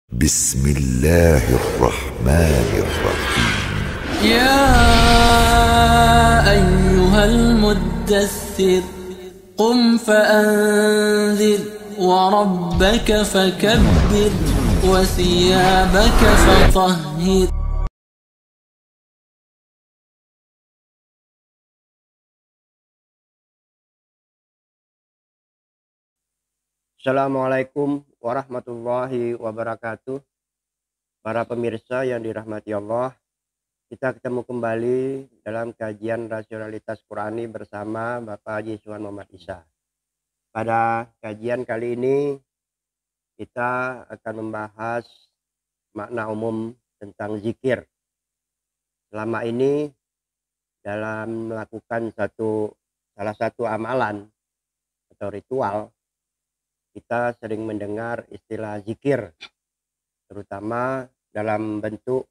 بسم الله الرحمن الرحيم يا أيها المدثر قم فأنذر وربك فكبر وثيابك فطهر. Assalamualaikum warahmatullahi wabarakatuh. Para pemirsa yang dirahmati Allah, kita ketemu kembali dalam kajian rasionalitas Qurani bersama Bapak Haji Suwan Muhammad Isa. Pada kajian kali ini kita akan membahas makna umum tentang zikir. Selama ini dalam melakukan salah satu amalan atau ritual, kita sering mendengar istilah zikir, terutama dalam bentuk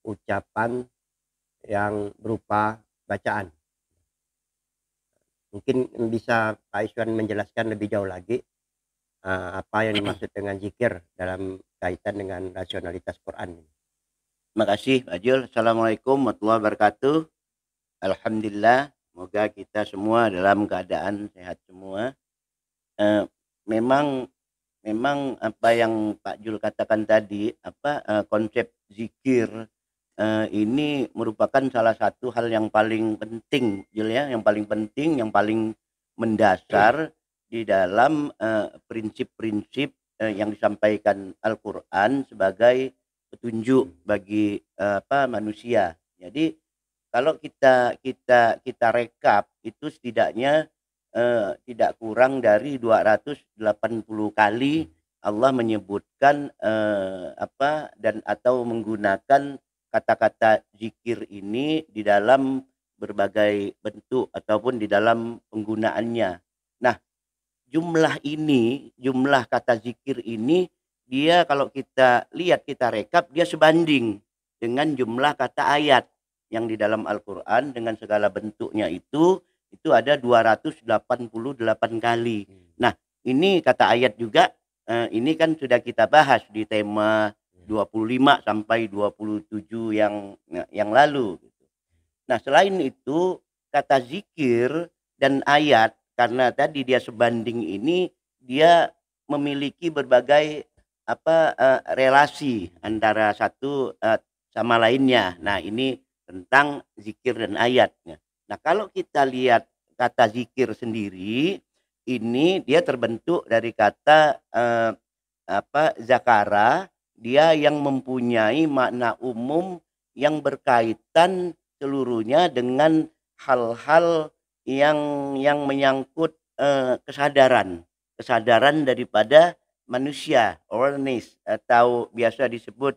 ucapan yang berupa bacaan. Mungkin bisa Pak Iswan menjelaskan lebih jauh lagi apa yang dimaksud dengan zikir dalam kaitan dengan rasionalitas Quran. Terima kasih Pak Jul. Assalamualaikum warahmatullahi wabarakatuh. Alhamdulillah, semoga kita semua dalam keadaan sehat semua. Memang apa yang Pak Jul katakan tadi, konsep zikir ini merupakan salah satu hal yang paling penting, Jul ya, yang paling penting, yang paling mendasar di dalam prinsip-prinsip yang disampaikan Al-Qur'an sebagai petunjuk bagi manusia. Jadi kalau kita rekap itu setidaknya tidak kurang dari 280 kali Allah menyebutkan dan atau menggunakan kata-kata zikir ini di dalam berbagai bentuk ataupun di dalam penggunaannya. Nah, jumlah kata zikir ini, dia kalau kita lihat, kita rekap, dia sebanding dengan jumlah kata ayat yang di dalam Al-Qur'an dengan segala bentuknya itu ada 288 kali. Nah, ini kata ayat juga, ini kan sudah kita bahas di tema 25 sampai 27 yang lalu. Nah, selain itu, kata zikir dan ayat, karena tadi dia sebanding ini, dia memiliki berbagai relasi antara satu sama lainnya. Nah, ini tentang zikir dan ayatnya. Nah, kalau kita lihat kata zikir sendiri, ini dia terbentuk dari kata zakara, dia yang mempunyai makna umum yang berkaitan seluruhnya dengan hal-hal yang menyangkut kesadaran daripada manusia, awareness, atau biasa disebut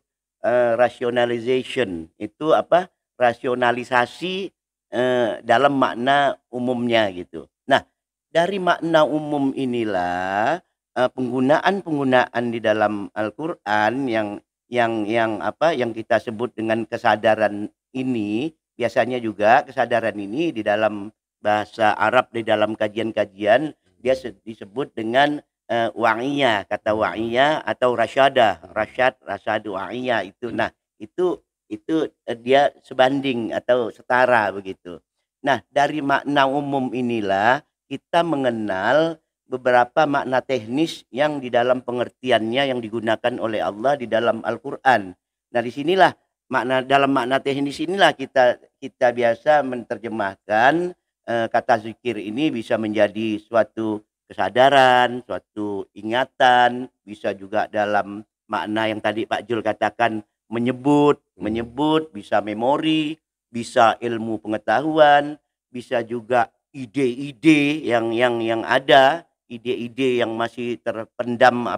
rationalization. Itu rasionalisasi dalam makna umumnya gitu. Nah, dari makna umum inilah penggunaan di dalam Al-Qur'an yang kita sebut dengan kesadaran ini, biasanya juga kesadaran ini di dalam bahasa Arab, di dalam kajian-kajian dia disebut dengan wa'iyah, kata wa'iyah atau rasyadu wa'iyah itu. Nah, itu dia sebanding atau setara begitu. Nah, dari makna umum inilah kita mengenal beberapa makna teknis yang di dalam pengertiannya yang digunakan oleh Allah di dalam Al-Qur'an. Nah, disinilah dalam makna teknis inilah kita biasa menerjemahkan kata zikir ini bisa menjadi suatu kesadaran, suatu ingatan, bisa juga dalam makna yang tadi Pak Jul katakan menyebut, bisa memori, bisa ilmu pengetahuan, bisa juga ide-ide yang ada, ide-ide yang masih terpendam,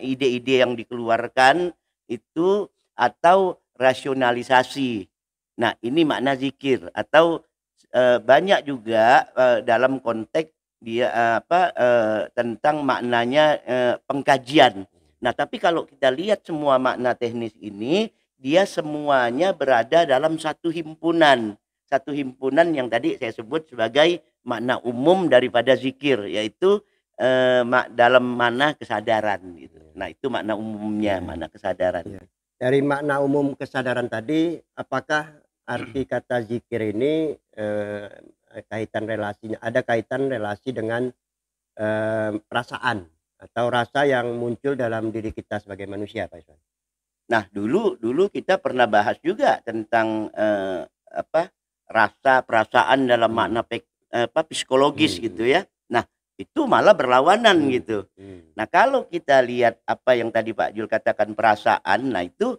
ide-ide yang dikeluarkan itu, atau rasionalisasi. Nah, ini makna zikir. Atau banyak juga dalam konteks dia tentang maknanya pengkajian. Nah, tapi kalau kita lihat semua makna teknis ini, dia semuanya berada dalam satu himpunan yang tadi saya sebut sebagai makna umum daripada zikir, yaitu dalam makna kesadaran gitu. Nah, itu makna umumnya, makna kesadaran. Iya. Dari makna umum kesadaran tadi, apakah arti kata zikir ini ada kaitan relasi dengan perasaan atau rasa yang muncul dalam diri kita sebagai manusia, Pak Iswan? Nah, dulu kita pernah bahas juga tentang rasa, perasaan dalam makna psikologis gitu ya. Nah, itu malah berlawanan gitu. Nah, kalau kita lihat apa yang tadi Pak Jul katakan perasaan, nah itu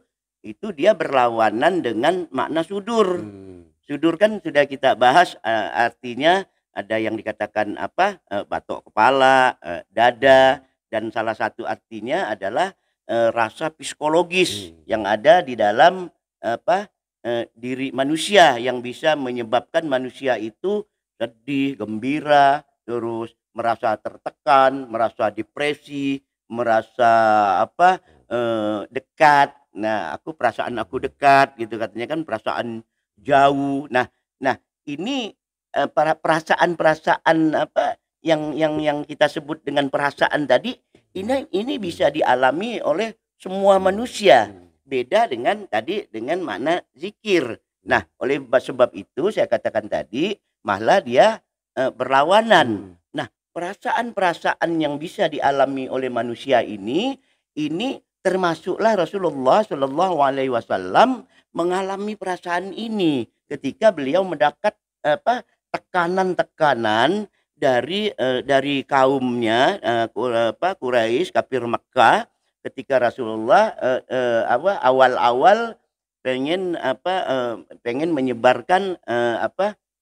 dia berlawanan dengan makna sudur. Sudur kan sudah kita bahas, artinya ada yang dikatakan batok kepala, dada, dan salah satu artinya adalah rasa psikologis yang ada di dalam diri manusia yang bisa menyebabkan manusia itu sedih, gembira, terus merasa tertekan, merasa depresi, merasa dekat. Nah, perasaan aku dekat gitu katanya kan, perasaan jauh. Nah ini para perasaan-perasaan yang kita sebut dengan perasaan tadi, ini bisa dialami oleh semua manusia. Beda dengan tadi dengan makna zikir. Nah, oleh sebab itu saya katakan tadi malah dia berlawanan. Nah, perasaan-perasaan yang bisa dialami oleh manusia ini termasuklah Rasulullah Shallallahu Alaihi Wasallam mengalami perasaan ini ketika beliau mendapat tekanan-tekanan dari kaumnya Quraisy, kafir Mekah, ketika Rasulullah awal-awal pengen menyebarkan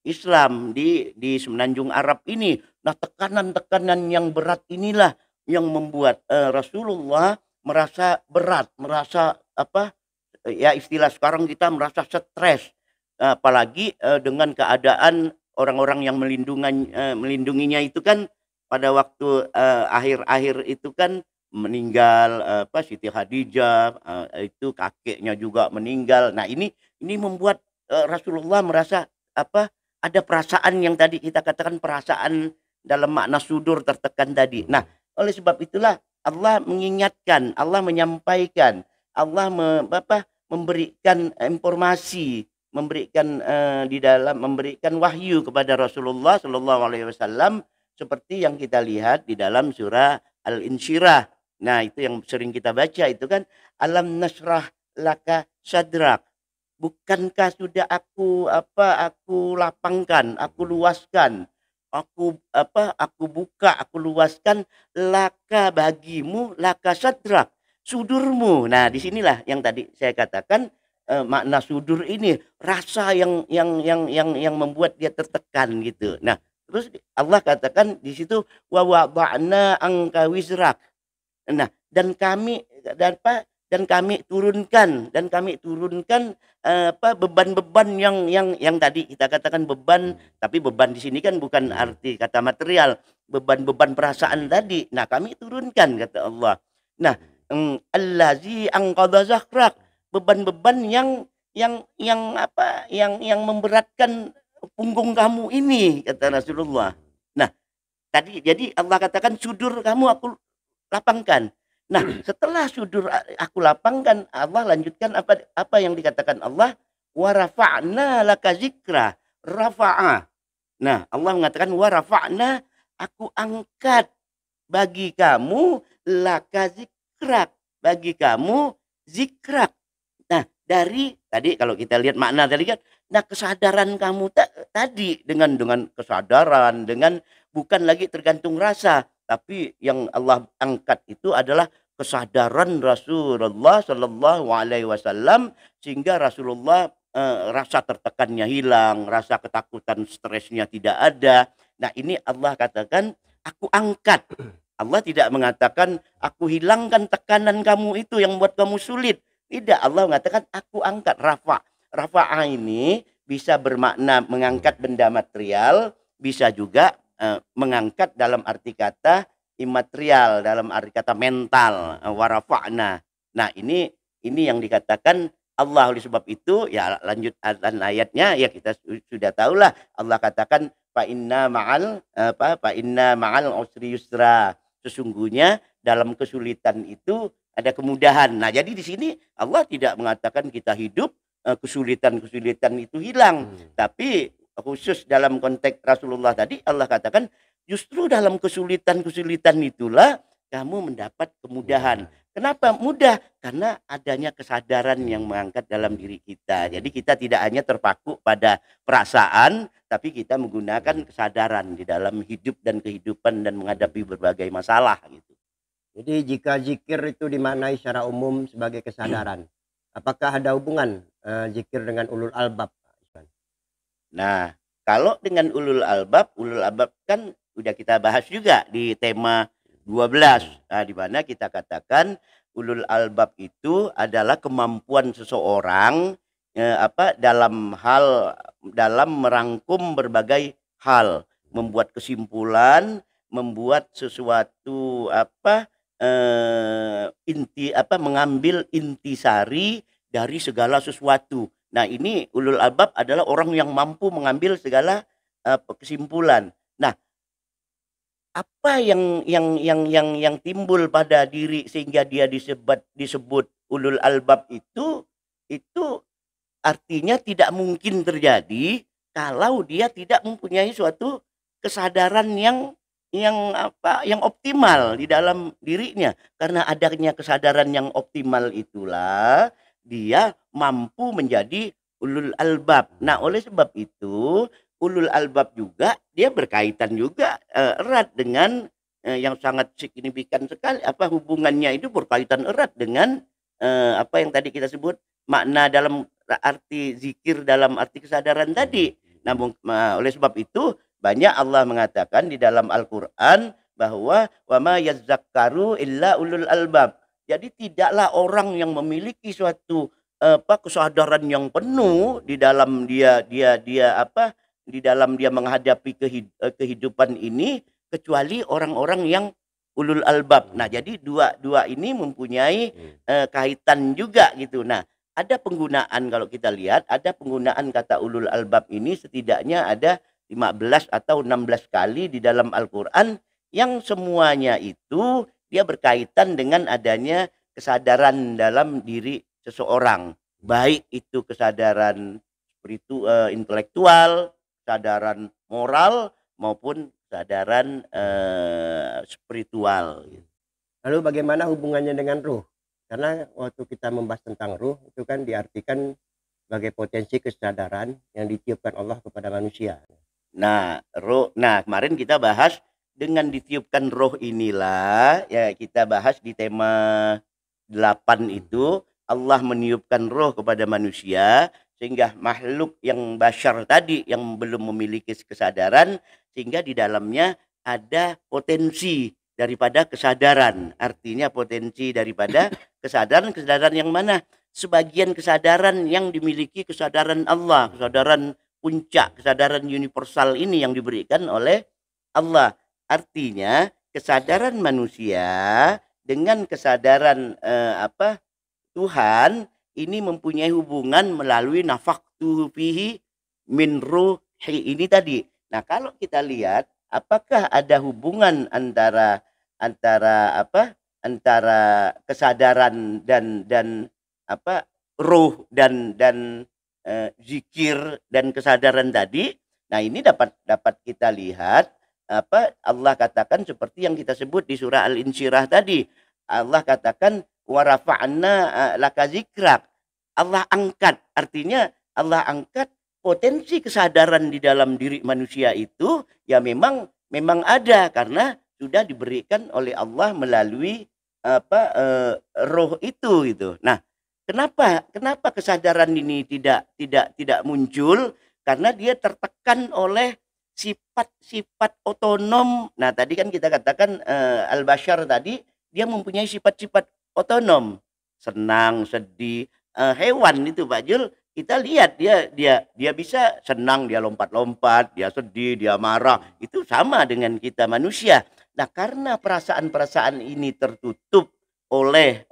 Islam di semenanjung Arab ini. Nah, tekanan-tekanan yang berat inilah yang membuat Rasulullah merasa berat, merasa ya istilah sekarang kita merasa stres, apalagi dengan keadaan orang-orang yang melindunginya itu kan pada waktu akhir-akhir itu kan meninggal, Siti Khadijah, itu kakeknya juga meninggal. Nah, ini membuat Rasulullah merasa ada perasaan yang tadi kita katakan perasaan dalam makna sudur, tertekan tadi. Nah, oleh sebab itulah Allah mengingatkan, Allah menyampaikan, Allah memberikan informasi, memberikan wahyu kepada Rasulullah Shallallahu Alaihi Wasallam seperti yang kita lihat di dalam surah Al-Insyirah. Nah, itu yang sering kita baca itu kan, alam nasrah laka sadrak. Bukankah sudah aku lapangkan, aku luaskan, aku buka, aku luaskan laka bagimu, laka sadrak, sudurmu. Nah, disinilah yang tadi saya katakan makna sudur ini, rasa yang membuat dia tertekan gitu. Nah, terus Allah katakan di situ wa wada'na angka wizrak. Nah, dan kami turunkan beban-beban yang tadi kita katakan beban, tapi beban di sini kan bukan arti kata material, beban-beban perasaan tadi. Nah, kami turunkan kata Allah. Nah, allazi anqadha zahrak, beban-beban yang memberatkan punggung kamu ini kata Rasulullah. Nah, tadi jadi Allah katakan sudur kamu aku lapangkan. Nah, setelah sudur aku lapangkan, Allah lanjutkan apa yang dikatakan Allah, wa rafa'na laka zikra, rafa'a. Nah, Allah mengatakan wa rafa'na, aku angkat bagi kamu laka zikrak, bagi kamu zikrak. Nah, dari tadi kalau kita lihat makna tadi kan, nah kesadaran kamu tadi dengan kesadaran, dengan bukan lagi tergantung rasa, tapi yang Allah angkat itu adalah kesadaran Rasulullah Shallallahu Alaihi Wasallam, sehingga Rasulullah rasa tertekannya hilang, rasa ketakutan, stresnya tidak ada. Nah, ini Allah katakan aku angkat. Allah tidak mengatakan aku hilangkan tekanan kamu itu yang buat kamu sulit. Tidak, Allah mengatakan aku angkat. Rafa'ah ini bisa bermakna mengangkat benda material, bisa juga mengangkat dalam arti kata imaterial, dalam arti kata mental, warafa'na. Nah, ini yang dikatakan Allah. Oleh sebab itu ya lanjut ayatnya ya kita sudah tahulah, Allah katakan fa inna ma'al usri yusra. Sesungguhnya dalam kesulitan itu ada kemudahan. Nah, jadi di sini Allah tidak mengatakan kita hidup kesulitan-kesulitan itu hilang, tapi khusus dalam konteks Rasulullah tadi Allah katakan justru dalam kesulitan-kesulitan itulah kamu mendapat kemudahan. Kenapa mudah? Karena adanya kesadaran yang mengangkat dalam diri kita. Jadi kita tidak hanya terpaku pada perasaan, tapi kita menggunakan kesadaran di dalam hidup dan kehidupan dan menghadapi berbagai masalah gitu. Jadi jika zikir itu dimaknai secara umum sebagai kesadaran, apakah ada hubungan zikir dengan ulul albab? Nah, kalau dengan ulul albab kan udah kita bahas juga di tema 12. Nah, di mana kita katakan ulul albab itu adalah kemampuan seseorang dalam merangkum berbagai hal, membuat kesimpulan, membuat sesuatu mengambil intisari dari segala sesuatu. Nah, ini ulul albab adalah orang yang mampu mengambil segala kesimpulan. Nah, apa yang timbul pada diri sehingga dia disebut ulul albab itu artinya tidak mungkin terjadi kalau dia tidak mempunyai suatu kesadaran yang optimal di dalam dirinya. Karena adanya kesadaran yang optimal itulah dia mampu menjadi ulul albab. Nah, oleh sebab itu ulul albab juga dia berkaitan juga erat dengan yang sangat signifikan sekali, hubungannya itu berkaitan erat dengan apa yang tadi kita sebut makna dalam arti zikir dalam arti kesadaran tadi. Namun oleh sebab itu banyak Allah mengatakan di dalam Al-Qur'an bahwa wa ma yazakkaru illa ulul albab. Jadi tidaklah orang yang memiliki suatu kesadaran yang penuh di dalam dia di dalam dia menghadapi kehidupan ini kecuali orang-orang yang ulul albab. Nah, jadi dua ini mempunyai kaitan juga gitu. Nah, ada penggunaan, kalau kita lihat ada penggunaan kata ulul albab ini setidaknya ada 15 atau 16 kali di dalam Al-Qur'an yang semuanya itu dia berkaitan dengan adanya kesadaran dalam diri seseorang. Baik itu kesadaran intelektual, kesadaran moral maupun kesadaran spiritual. Lalu bagaimana hubungannya dengan ruh? Karena waktu kita membahas tentang ruh itu kan diartikan sebagai potensi kesadaran yang ditiupkan Allah kepada manusia. Nah, roh. Nah, kemarin kita bahas dengan ditiupkan roh inilah ya kita bahas di tema 8 itu Allah meniupkan roh kepada manusia sehingga makhluk yang basyar tadi yang belum memiliki kesadaran sehingga di dalamnya ada potensi daripada kesadaran. Artinya potensi daripada kesadaran yang mana? Sebagian kesadaran yang dimiliki kesadaran Allah, kesadaran puncak, kesadaran universal ini yang diberikan oleh Allah. Artinya kesadaran manusia dengan kesadaran Tuhan ini mempunyai hubungan melalui nafaktu fihi min ruhi ini tadi. Nah, kalau kita lihat apakah ada hubungan antara kesadaran dan ruh dan zikir dan kesadaran tadi. Nah, ini dapat kita lihat Allah katakan seperti yang kita sebut di surah Al-Insyirah tadi. Allah katakan wa rafa'na laka zikrak. Allah angkat, artinya Allah angkat potensi kesadaran di dalam diri manusia itu ya memang ada karena sudah diberikan oleh Allah melalui roh itu gitu. Nah, kenapa kesadaran ini tidak muncul? Karena dia tertekan oleh sifat-sifat otonom. Nah, tadi kan kita katakan al-basyar tadi dia mempunyai sifat-sifat otonom, senang, sedih. Hewan itu Pak Jul, kita lihat dia bisa senang, dia lompat-lompat, dia sedih, dia marah. Itu sama dengan kita manusia. Nah, karena perasaan-perasaan ini tertutup oleh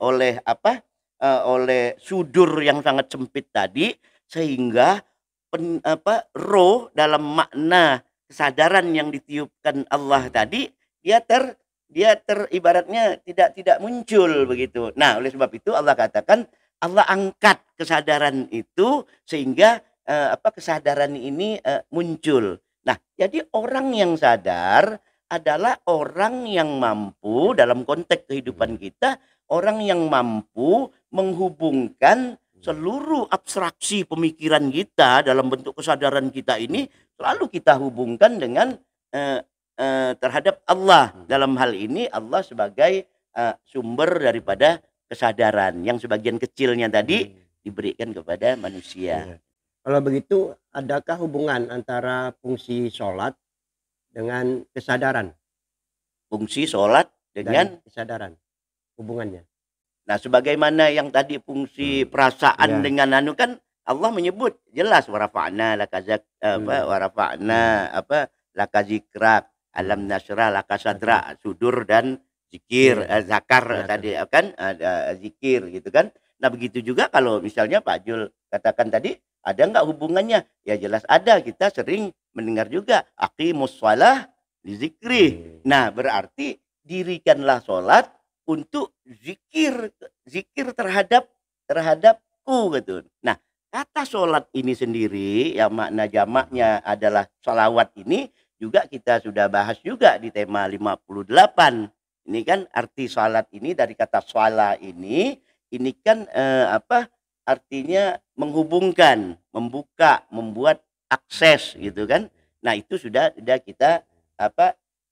sudur yang sangat sempit tadi, sehingga roh dalam makna kesadaran yang ditiupkan Allah tadi dia ibaratnya tidak muncul begitu. Nah, oleh sebab itu Allah katakan Allah angkat kesadaran itu sehingga kesadaran ini muncul. Nah, jadi orang yang sadar adalah orang yang mampu dalam konteks kehidupan kita, orang yang mampu menghubungkan seluruh abstraksi pemikiran kita dalam bentuk kesadaran kita ini selalu kita hubungkan dengan terhadap Allah. Dalam hal ini Allah sebagai sumber daripada kesadaran yang sebagian kecilnya tadi diberikan kepada manusia. Kalau begitu, adakah hubungan antara fungsi sholat dengan kesadaran? Fungsi sholat dengan kesadaran, hubungannya. Nah, sebagaimana yang tadi fungsi perasaan dengan anu kan Allah menyebut jelas warafa'na laka zikrak, alam nasrah laka sadra, sudur dan zikir, zakar tadi kan ada zikir gitu kan. Nah, begitu juga kalau misalnya Pak Jul katakan tadi ada nggak hubungannya? Ya jelas ada, kita sering mendengar juga aqimus shalah li zikri. Nah, berarti dirikanlah sholat untuk zikir terhadapku gitu. Nah, kata sholat ini sendiri yang makna jamaknya adalah sholawat ini juga kita sudah bahas juga di tema 58. Ini kan arti sholat ini dari kata sholat ini kan artinya menghubungkan, membuka, membuat akses gitu kan. Nah, itu sudah kita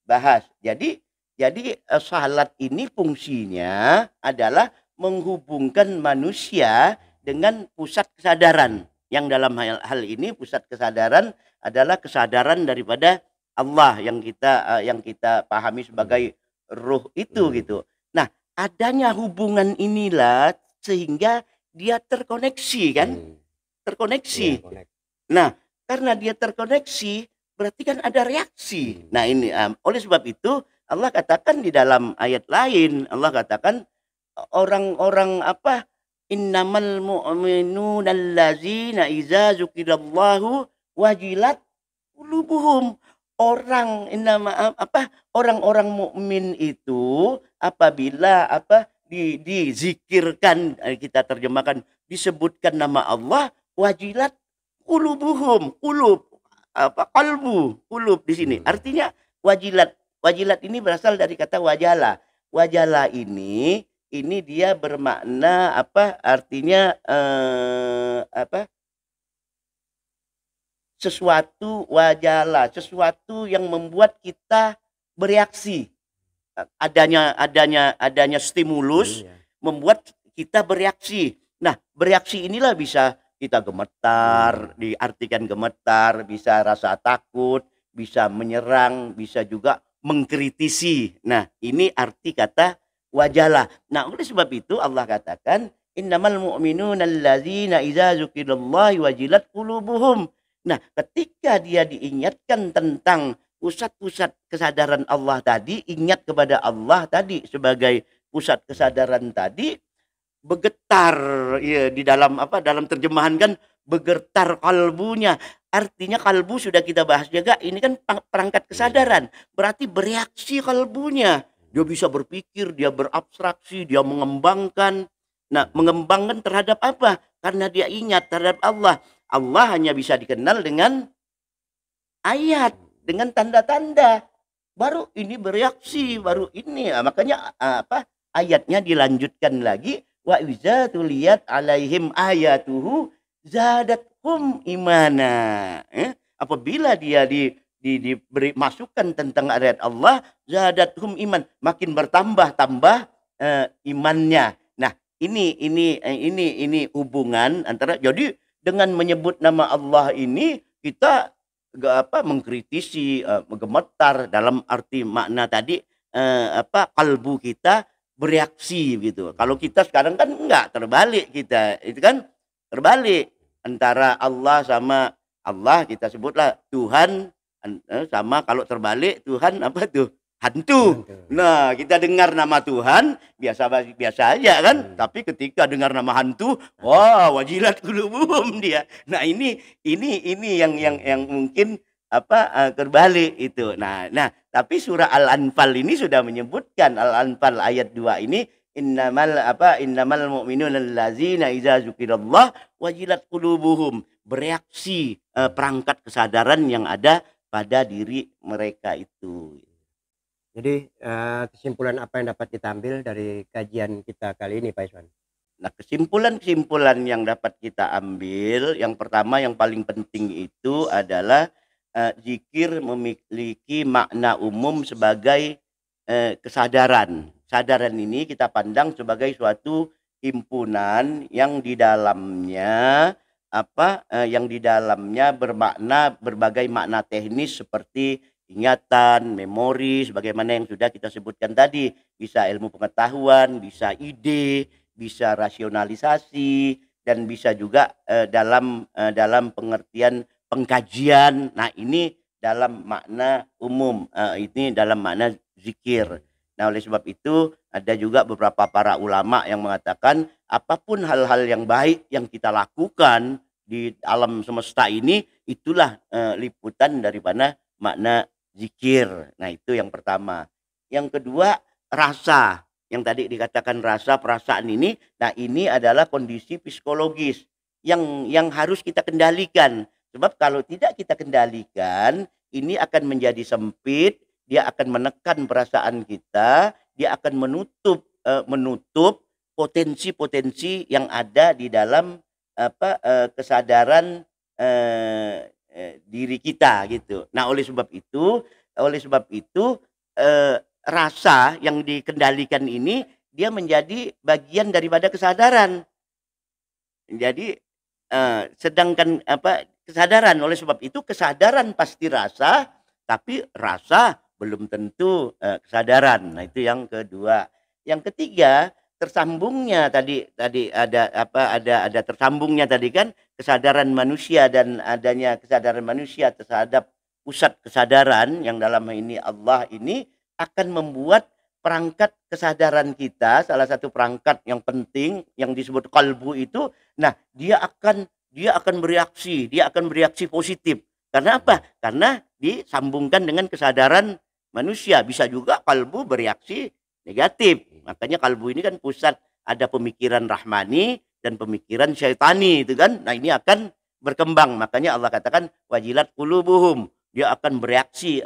bahas. Jadi salat ini fungsinya adalah menghubungkan manusia dengan pusat kesadaran. Yang dalam hal ini pusat kesadaran adalah kesadaran daripada Allah yang kita pahami sebagai ruh itu gitu. Nah, adanya hubungan inilah sehingga dia terkoneksi kan? Terkoneksi. Nah, karena dia terkoneksi berarti kan ada reaksi. Nah, ini oleh sebab itu Allah katakan di dalam ayat lain, Allah katakan orang-orang innamal mu'minuna allazina iza zukirallahu wajilat qulubuhum. Orang-orang mukmin itu apabila dizikirkan, kita terjemahkan disebutkan nama Allah, wajilat qulubuhum, qulub di sini. Artinya wajilat ini berasal dari kata wajala. Wajala ini dia bermakna artinya sesuatu wajala, sesuatu yang membuat kita bereaksi. Adanya stimulus membuat kita bereaksi. Nah, bereaksi inilah bisa kita gemetar, diartikan gemetar, bisa rasa takut, bisa menyerang, bisa juga mengkritisi. Nah, ini arti kata wajala. Nah, oleh sebab itu Allah katakan innamal mu'minuna allazina idza dzukirallahi wajilat qulubuhum. Nah, ketika dia diingatkan tentang pusat-pusat kesadaran Allah tadi, ingat kepada Allah tadi sebagai pusat kesadaran tadi, bergetar ya, di dalam dalam terjemahan kan bergetar kalbunya. Artinya kalbu sudah kita bahas juga, ini kan perangkat kesadaran, berarti bereaksi kalbunya. Dia bisa berpikir, dia berabstraksi, dia mengembangkan. Nah, mengembangkan terhadap apa? Karena dia ingat terhadap Allah. Allah hanya bisa dikenal dengan ayat, dengan tanda-tanda. Baru ini bereaksi, baru ini. Makanya ayatnya dilanjutkan lagi. Wa iza tuliyat alaihim ayatuhu zadathum imana. Apabila dia diberi masukan tentang ayat Allah, zadathum iman, makin bertambah-tambah imannya. Nah, ini hubungan antara, jadi dengan menyebut nama Allah ini kita mengkritisi, menggemetar dalam arti makna tadi kalbu kita bereaksi gitu. Kalau kita sekarang kan enggak, terbalik kita. Itu kan terbalik antara Allah sama Allah, kita sebutlah Tuhan, sama kalau terbalik Tuhan hantu. Nah, kita dengar nama Tuhan biasa aja kan, tapi ketika dengar nama hantu, wah, wajilat qulubuhum dia. Nah, ini yang mungkin terbalik itu. Nah, tapi surah Al-Anfal ini sudah menyebutkan, Al-Anfal ayat 2 ini innamal mu'minuna allazina idza dzukirallah wajilat qulubuhum, bereaksi perangkat kesadaran yang ada pada diri mereka itu. Jadi kesimpulan apa yang dapat kita ambil dari kajian kita kali ini, Pak Iswan? Nah, kesimpulan yang dapat kita ambil, yang pertama yang paling penting itu adalah zikir memiliki makna umum sebagai kesadaran. Kesadaran ini kita pandang sebagai suatu himpunan yang di dalamnya bermakna berbagai makna teknis seperti ingatan, memori, sebagaimana yang sudah kita sebutkan tadi, bisa ilmu pengetahuan, bisa ide, bisa rasionalisasi, dan bisa juga dalam pengertian pengkajian. Nah, ini dalam makna umum, ini dalam makna zikir. Nah, oleh sebab itu ada juga beberapa para ulama yang mengatakan apapun hal-hal yang baik yang kita lakukan di alam semesta ini, itulah liputan daripada makna zikir. Nah, itu yang pertama. Yang kedua, rasa. Yang tadi dikatakan rasa, perasaan ini, nah ini adalah kondisi psikologis yang harus kita kendalikan. Sebab kalau tidak kita kendalikan, ini akan menjadi sempit, dia akan menekan perasaan kita, dia akan menutup potensi-potensi yang ada di dalam kesadaran diri kita gitu. Nah, oleh sebab itu rasa yang dikendalikan ini dia menjadi bagian daripada kesadaran. Jadi sedangkan kesadaran, oleh sebab itu kesadaran pasti rasa, tapi rasa belum tentu kesadaran. Nah, itu yang kedua. Yang ketiga, tersambungnya tadi ada tersambungnya tadi kan, kesadaran manusia dan adanya kesadaran manusia terhadap pusat kesadaran yang dalam ini Allah ini akan membuat perangkat kesadaran kita, salah satu perangkat yang penting yang disebut kalbu itu, nah dia akan bereaksi positif. Karena apa? Karena disambungkan dengan kesadaran manusia. Bisa juga kalbu bereaksi negatif. Makanya kalbu ini kan pusat ada pemikiran rahmani dan pemikiran syaitani itu kan. Nah, ini akan berkembang. Makanya Allah katakan wajilat qulubuhum. Dia akan bereaksi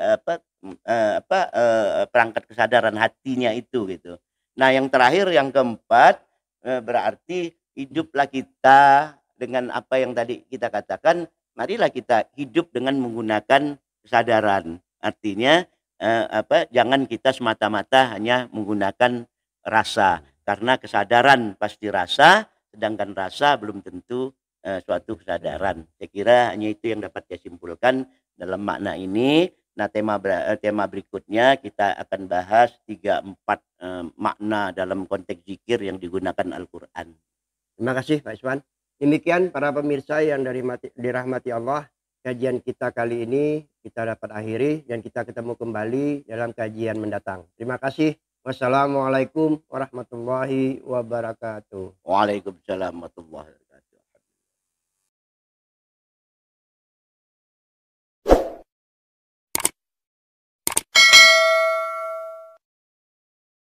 perangkat kesadaran hatinya itu gitu. Nah, yang terakhir, yang keempat, berarti hiduplah kita dengan apa yang tadi kita katakan. Marilah kita hidup dengan menggunakan kesadaran. Artinya jangan kita semata-mata hanya menggunakan rasa, karena kesadaran pasti rasa, sedangkan rasa belum tentu suatu kesadaran. Saya kira hanya itu yang dapat saya simpulkan dalam makna ini. Nah, tema berikutnya kita akan bahas 3-4 makna dalam konteks zikir yang digunakan Al-Quran. Terima kasih Pak Iswan. Demikian para pemirsa yang dirahmati Allah, kajian kita kali ini kita dapat akhiri dan kita ketemu kembali dalam kajian mendatang. Terima kasih. Wassalamualaikum warahmatullahi wabarakatuh. Waalaikumsalam warahmatullahi wabarakatuh.